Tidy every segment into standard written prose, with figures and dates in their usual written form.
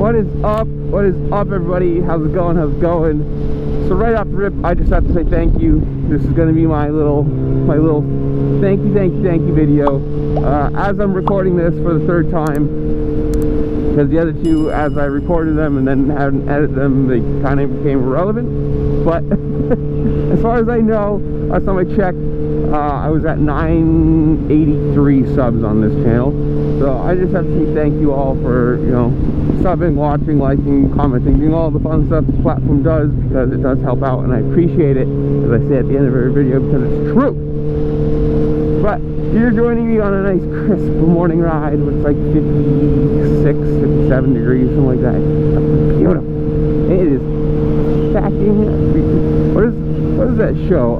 What is up? What is up, everybody? How's it going? How's it going? So right off the rip, I just have to say thank you. This is going to be my little thank you video. As I'm recording this for the third time, because the other two, as I recorded them and then had to edit them, they kind of became irrelevant. But as far as I know, last time I checked, I was at 983 subs on this channel. So I just have to say thank you all for, you know, subbing, watching, liking, commenting, doing all the fun stuff this platform does, because it does help out, and I appreciate it, as I say at the end of every video, because it's true. But you're joining me on a nice crisp morning ride with like 56, 57 degrees, something like that. It's beautiful. It is stacking. What is that show?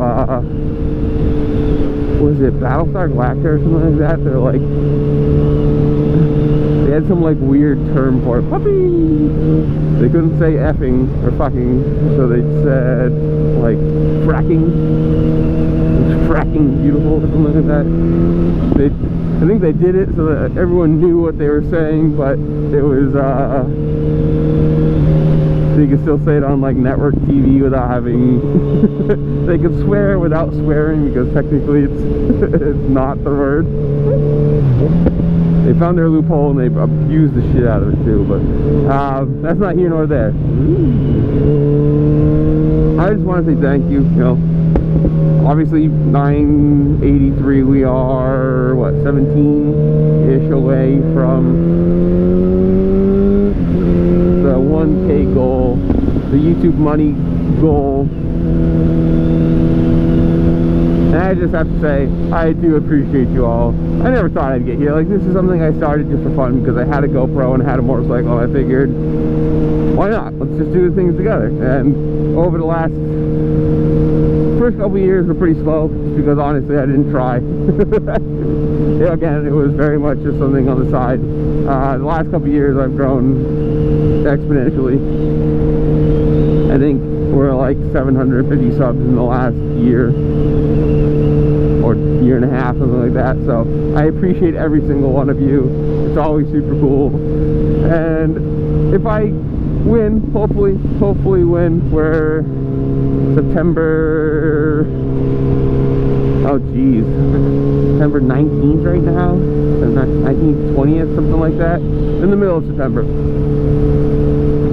Was it Battlestar Galactica or something like that? They're like, they had some like weird term for it. Puppy! They couldn't say effing or fucking, so they said like fracking. It's fracking beautiful or something like that. I think they did it so that everyone knew what they were saying, but it was so you can still say it on like network TV without having they could swear without swearing, because technically it's not the word. They found their loophole and they abused the shit out of it too, but that's not here nor there. I just want to say thank you. You know, obviously 983, we are what, 17-ish away from the 1K goal, the YouTube money goal. And I just have to say, I do appreciate you all. I never thought I'd get here. Like, this is something I started just for fun because I had a GoPro and had a motorcycle, and I figured, why not? Let's just do the things together. And over the first couple of years were pretty slow, just because honestly I didn't try. Yeah, again, it was very much just something on the side. The last couple of years I've grown exponentially. I think we're like 750 subs in the last year or year and a half, something like that. So I appreciate every single one of you. It's always super cool. And if I win, hopefully win, we're September, oh geez, September 19th right now, 19th, 20th, something like that, in the middle of September.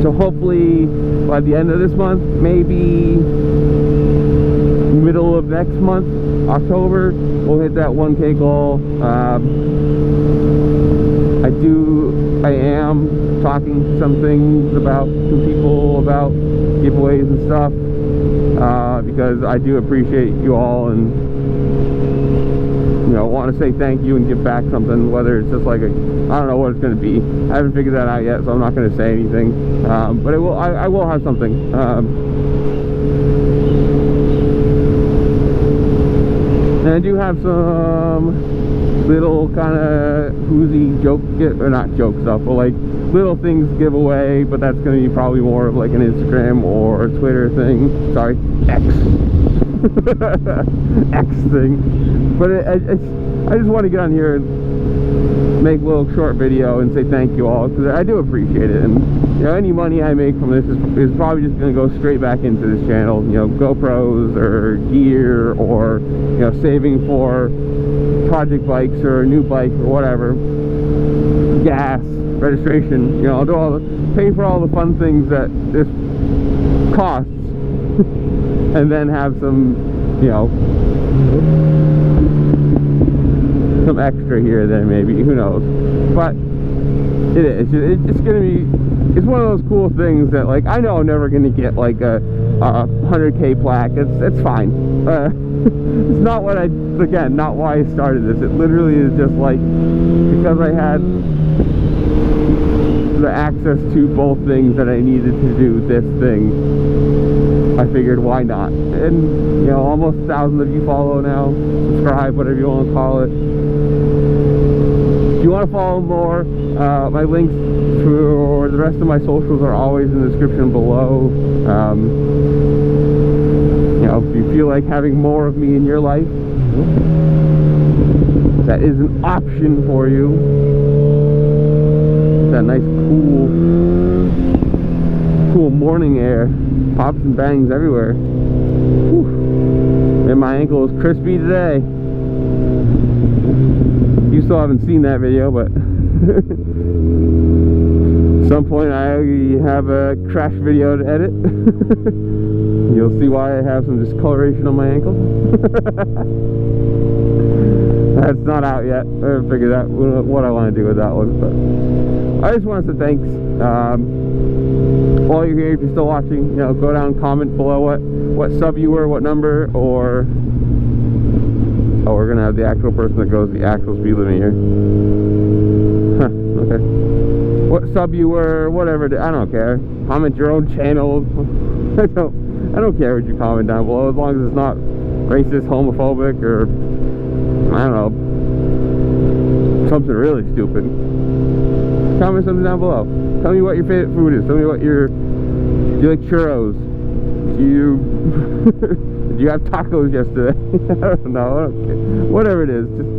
So hopefully by the end of this month, maybe middle of next month, October, we'll hit that 1K goal. I am talking some things about some people about giveaways and stuff, because I do appreciate you all, and you know, want to say thank you and give back something, whether it's just like I don't know what it's going to be. I haven't figured that out yet, so I'm not going to say anything, but I will have something. And I do have some little kind of whoozy joke, or not joke stuff, but like little things to give away, but that's going to be probably more of like an Instagram or Twitter thing. Sorry, X. X thing. But I just want to get on here and make a little short video and say thank you all, because I do appreciate it. And you know, any money I make from this is probably just going to go straight back into this channel. You know, GoPros or gear, or you know, saving for project bikes or a new bike or whatever, gas, registration. You know, I'll do pay for all the fun things that this costs, and then have some, you know, some extra here or there, maybe, who knows. But it's gonna be, it's one of those cool things that, like, I know I'm never gonna get like a 100K plaque. It's fine. It's not what again, not why I started this. It literally is just like, because I had the access to both things that I needed to do this thing, I figured, why not? And you know, almost 1,000 of you follow now, subscribe, whatever you want to call it. If you want to follow more, my links for the rest of my socials are always in the description below. You know, if you feel like having more of me in your life, that is an option for you. That nice cool morning air. Pops and bangs everywhere. Whew. And my ankle is crispy today. You still haven't seen that video, but at some point I have a crash video to edit. You'll see why I have some discoloration on my ankle. That's not out yet. I haven't figured out what I want to do with that one, but I just want to say thanks. While you're here, if you're still watching, you know, go down, comment below what sub you were, what number, or oh, we're gonna have the actual person that goes the actual speed limit here. Huh, okay. What sub you were, whatever. I don't care. Comment your own channel. I don't care what you comment down below, as long as it's not racist, homophobic, or I don't know, something really stupid. Comment something down below. Tell me what your favorite food is. Tell me what do you like churros? Do you did you have tacos yesterday? I don't know. I don't care. Whatever it is, just